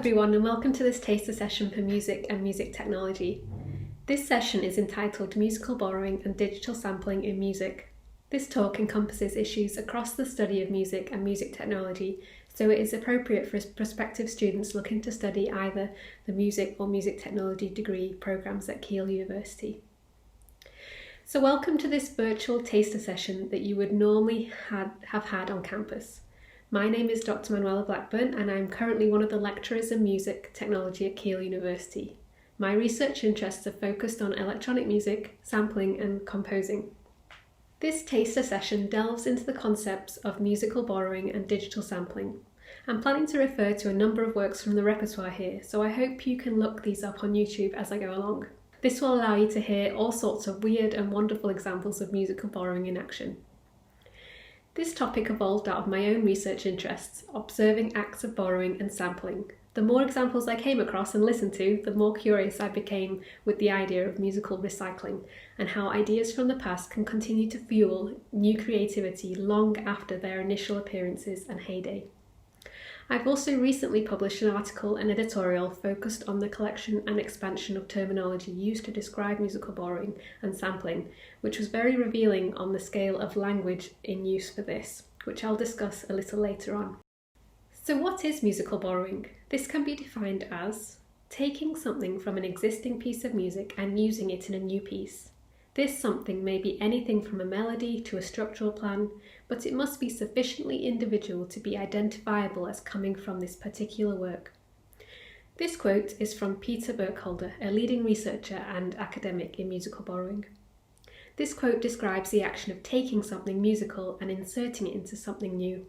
everyone, and welcome to this taster session for music and music technology. This session is entitled Musical Borrowing and Digital Sampling in Music. This talk encompasses issues across the study of music and music technology, so it is appropriate for prospective students looking to study either the music or music technology degree programs at Keele University. So welcome to this virtual taster session that you would normally have had on campus. My name is Dr. Manuella Blackburn, and I'm currently one of the lecturers in music technology at Keele University. My research interests are focused on electronic music, sampling and composing. This taster session delves into the concepts of musical borrowing and digital sampling. I'm planning to refer to a number of works from the repertoire here, so I hope you can look these up on YouTube as I go along. This will allow you to hear all sorts of weird and wonderful examples of musical borrowing in action. This topic evolved out of my own research interests, observing acts of borrowing and sampling. The more examples I came across and listened to, the more curious I became with the idea of musical recycling and how ideas from the past can continue to fuel new creativity long after their initial appearances and heyday. I've also recently published an article and editorial focused on the collection and expansion of terminology used to describe musical borrowing and sampling, which was very revealing on the scale of language in use for this, which I'll discuss a little later on. So what is musical borrowing? This can be defined as taking something from an existing piece of music and using it in a new piece. This something may be anything from a melody to a structural plan, but it must be sufficiently individual to be identifiable as coming from this particular work. This quote is from Peter Burkholder, a leading researcher and academic in musical borrowing. This quote describes the action of taking something musical and inserting it into something new.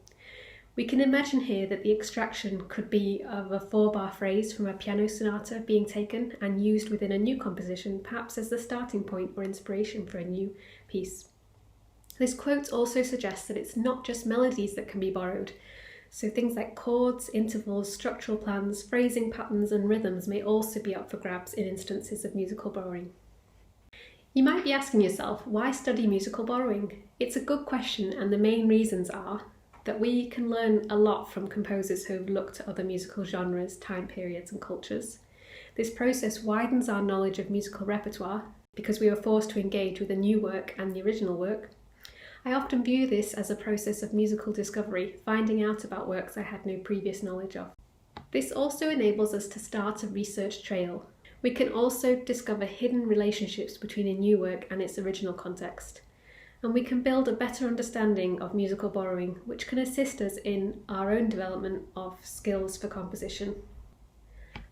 We can imagine here that the extraction could be of a 4-bar phrase from a piano sonata being taken and used within a new composition, perhaps as the starting point or inspiration for a new piece. This quote also suggests that it's not just melodies that can be borrowed, so things like chords, intervals, structural plans, phrasing patterns and rhythms may also be up for grabs in instances of musical borrowing. You might be asking yourself, why study musical borrowing? It's a good question, and the main reasons are that we can learn a lot from composers who have looked at other musical genres, time periods and cultures. This process widens our knowledge of musical repertoire because we are forced to engage with a new work and the original work. I often view this as a process of musical discovery, finding out about works I had no previous knowledge of. This also enables us to start a research trail. We can also discover hidden relationships between a new work and its original context. And we can build a better understanding of musical borrowing, which can assist us in our own development of skills for composition.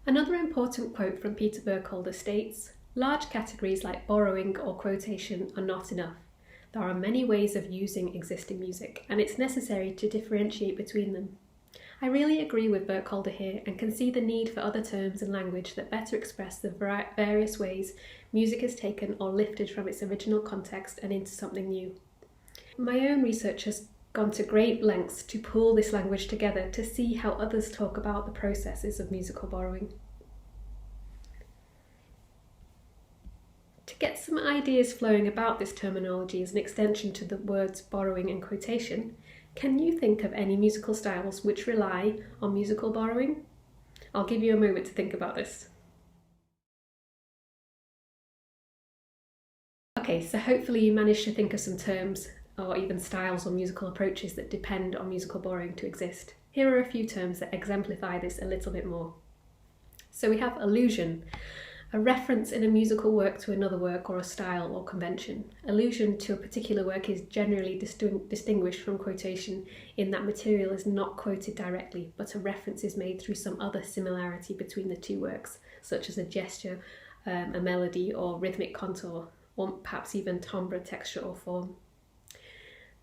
Another important quote from Peter Burkholder states, "Large categories like borrowing or quotation are not enough. There are many ways of using existing music, and it's necessary to differentiate between them." I really agree with Burkholder here and can see the need for other terms and language that better express the various ways music is taken or lifted from its original context and into something new. My own research has gone to great lengths to pool this language together to see how others talk about the processes of musical borrowing. To get some ideas flowing about this terminology as an extension to the words borrowing and quotation, can you think of any musical styles which rely on musical borrowing? I'll give you a moment to think about this. Okay, so hopefully you managed to think of some terms or even styles or musical approaches that depend on musical borrowing to exist. Here are a few terms that exemplify this a little bit more. So we have allusion, a reference in a musical work to another work or a style or convention. Allusion to a particular work is generally distinguished from quotation in that material is not quoted directly, but a reference is made through some other similarity between the two works, such as a gesture, a melody or rhythmic contour, or perhaps even timbre, texture or form.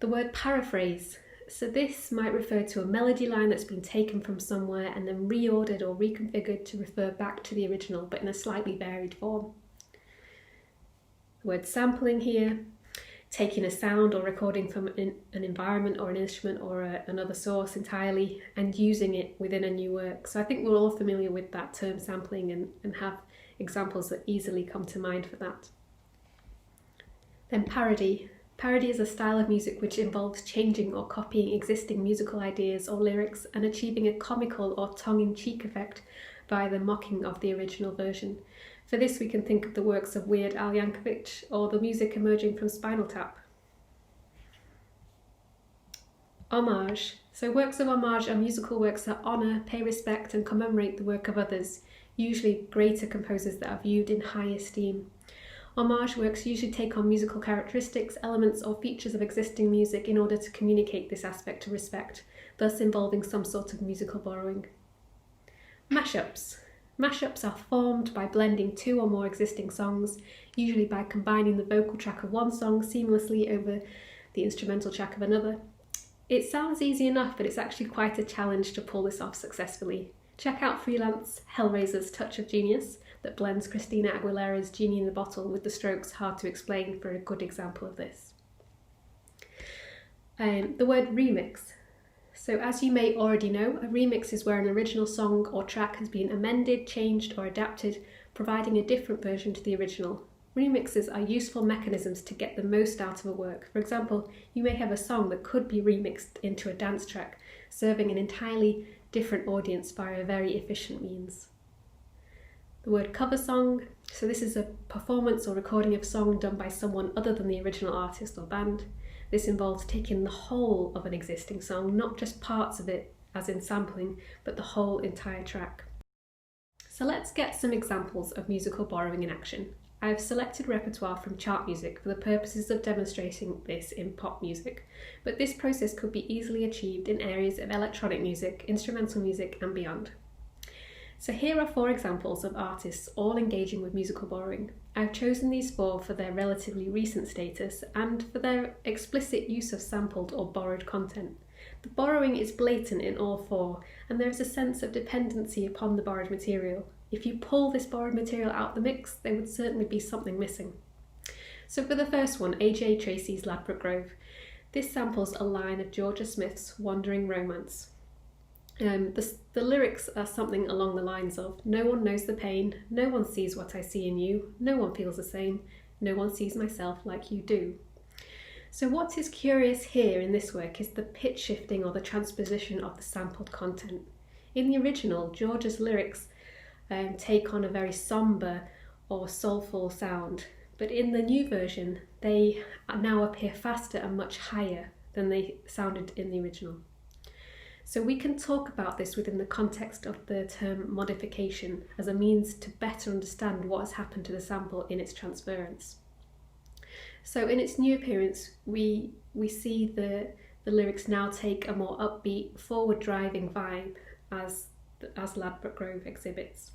The word paraphrase. So this might refer to a melody line that's been taken from somewhere and then reordered or reconfigured to refer back to the original, but in a slightly varied form. The word sampling here, taking a sound or recording from an environment or an instrument or another source entirely and using it within a new work. So I think we're all familiar with that term sampling and have examples that easily come to mind for that. Then parody. Parody is a style of music which involves changing or copying existing musical ideas or lyrics and achieving a comical or tongue-in-cheek effect by the mocking of the original version. For this we can think of the works of Weird Al Yankovic or the music emerging from Spinal Tap. Homage. So works of homage are musical works that honour, pay respect and commemorate the work of others, usually greater composers that are viewed in high esteem. Homage works usually take on musical characteristics, elements or features of existing music in order to communicate this aspect of respect, thus involving some sort of musical borrowing. Mashups. Mashups are formed by blending two or more existing songs, usually by combining the vocal track of one song seamlessly over the instrumental track of another. It sounds easy enough, but it's actually quite a challenge to pull this off successfully. Check out Freelance Hellraiser's Touch of Genius that blends Christina Aguilera's Genie in the Bottle with the Strokes' Hard to Explain for a good example of this. The word remix. So as you may already know, a remix is where an original song or track has been amended, changed or adapted, providing a different version to the original. Remixes are useful mechanisms to get the most out of a work. For example, you may have a song that could be remixed into a dance track, serving an entirely different audience via a very efficient means. The word cover song. So this is a performance or recording of a song done by someone other than the original artist or band. This involves taking the whole of an existing song, not just parts of it, as in sampling, but the whole entire track. So let's get some examples of musical borrowing in action. I have selected repertoire from chart music for the purposes of demonstrating this in pop music, but this process could be easily achieved in areas of electronic music, instrumental music and beyond. So here are 4 examples of artists all engaging with musical borrowing. I've chosen these 4 for their relatively recent status and for their explicit use of sampled or borrowed content. The borrowing is blatant in all 4, and there is a sense of dependency upon the borrowed material. If you pull this borrowed material out the mix, there would certainly be something missing. So for the first one, A.J. Tracey's Lab Program, this samples a line of Georgia Smith's Wandering Romance. The lyrics are something along the lines of, no one knows the pain, no one sees what I see in you, no one feels the same, no one sees myself like you do. So what is curious here in this work is the pitch shifting or the transposition of the sampled content. In the original, Georgia's lyrics take on a very sombre or soulful sound, but in the new version they now appear faster and much higher than they sounded in the original. So we can talk about this within the context of the term modification as a means to better understand what has happened to the sample in its transference. So in its new appearance, we see the lyrics now take a more upbeat, forward-driving vibe as Ladbroke Grove exhibits.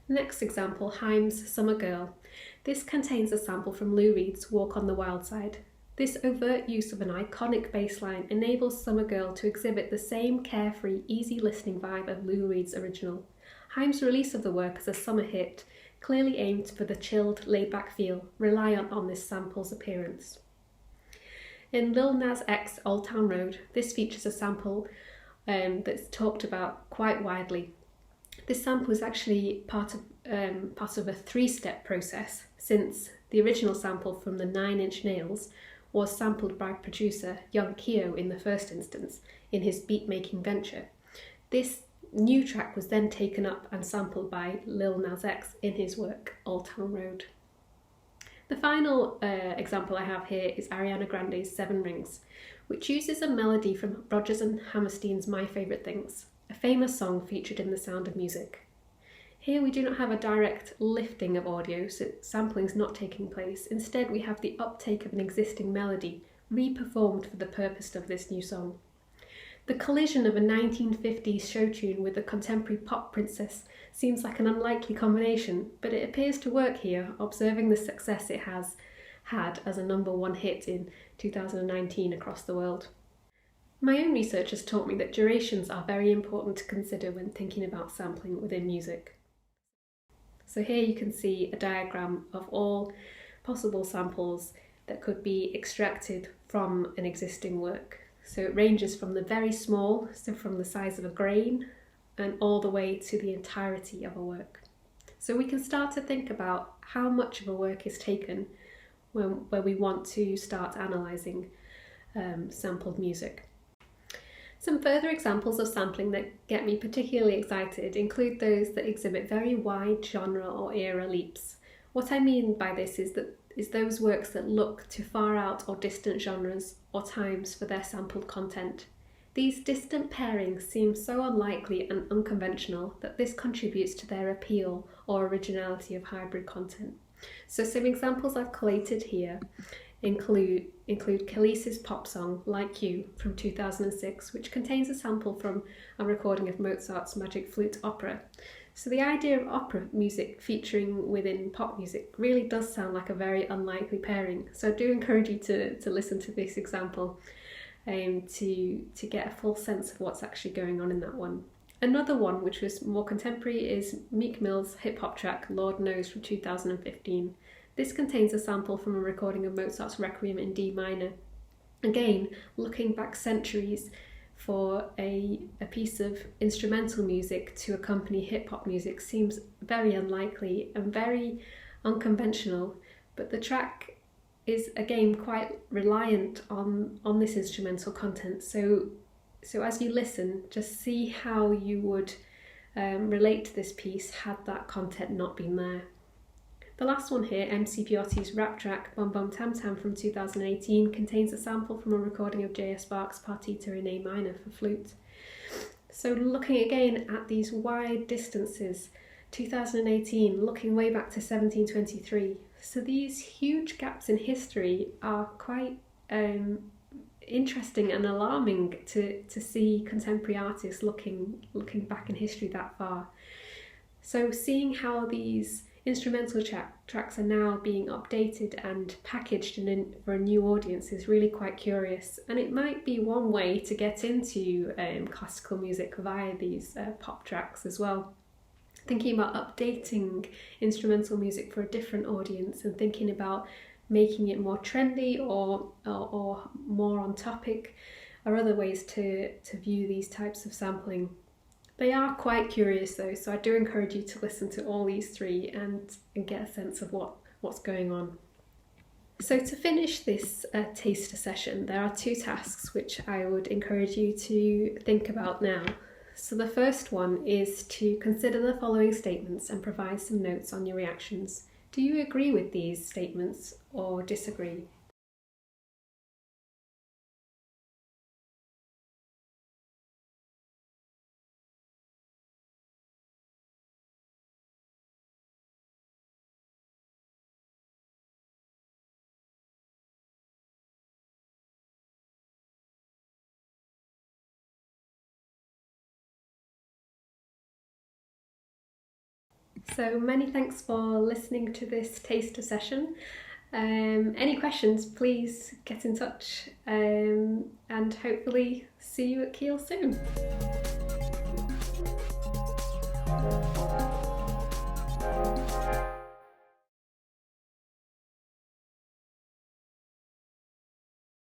Next example, Haim's Summer Girl. This contains a sample from Lou Reed's Walk on the Wild Side. This overt use of an iconic bass line enables Summer Girl to exhibit the same carefree, easy listening vibe of Lou Reed's original. Haim's release of the work as a summer hit clearly aimed for the chilled, laid-back feel, reliant on this sample's appearance. In Lil Nas X Old Town Road, this features a sample that's talked about quite widely. This sample is actually part of a 3-step process, since the original sample from the 9 Inch Nails was sampled by producer Young Keo in the first instance in his beat-making venture. This new track was then taken up and sampled by Lil Nas X in his work Old Town Road. The final example I have here is Ariana Grande's 7 Rings, which uses a melody from Rodgers and Hammerstein's My Favourite Things, a famous song featured in The Sound of Music. Here we do not have a direct lifting of audio, so sampling is not taking place. Instead, we have the uptake of an existing melody, re-performed for the purpose of this new song. The collision of a 1950s show tune with a contemporary pop princess seems like an unlikely combination, but it appears to work here, observing the success it has had as a #1 hit in 2019 across the world. My own research has taught me that durations are very important to consider when thinking about sampling within music. So here you can see a diagram of all possible samples that could be extracted from an existing work. So it ranges from the very small, so from the size of a grain, and all the way to the entirety of a work. So we can start to think about how much of a work is taken where we want to start analysing sampled music. Some further examples of sampling that get me particularly excited include those that exhibit very wide genre or era leaps. What I mean by this is those works that look to far out or distant genres or times for their sampled content. These distant pairings seem so unlikely and unconventional that this contributes to their appeal or originality of hybrid content. So some examples I've collated here include Khalees's pop song Like You from 2006, which contains a sample from a recording of Mozart's Magic Flute opera. So the idea of opera music featuring within pop music really does sound like a very unlikely pairing. So I do encourage you to listen to this example to get a full sense of what's actually going on in that one. Another one, which was more contemporary, is Meek Mill's hip-hop track Lord Knows from 2015. This contains a sample from a recording of Mozart's Requiem in D minor. Again, looking back centuries for a piece of instrumental music to accompany hip-hop music seems very unlikely and very unconventional, but the track is again quite reliant on this instrumental content. So as you listen, just see how you would relate to this piece had that content not been there. The last one here, MC Piotti's rap track Bum Bum Tam Tam from 2018, contains a sample from a recording of J.S. Bach's Partita in A minor for flute. So looking again at these wide distances, 2018, looking way back to 1723. So these huge gaps in history are quite interesting and alarming to see contemporary artists looking back in history that far. So seeing how these instrumental tracks are now being updated and packaged for a new audience is really quite curious, and it might be one way to get into classical music via these pop tracks as well. Thinking about updating instrumental music for a different audience and thinking about making it more trendy or more on topic are other ways to view these types of sampling. They are quite curious though, so I do encourage you to listen to all these three and get a sense of what's going on. So to finish this taster session, there are two tasks which I would encourage you to think about now. So the first one is to consider the following statements and provide some notes on your reactions. Do you agree with these statements or disagree? So many thanks for listening to this taster session. Any questions, please get in touch and hopefully see you at Kiel soon.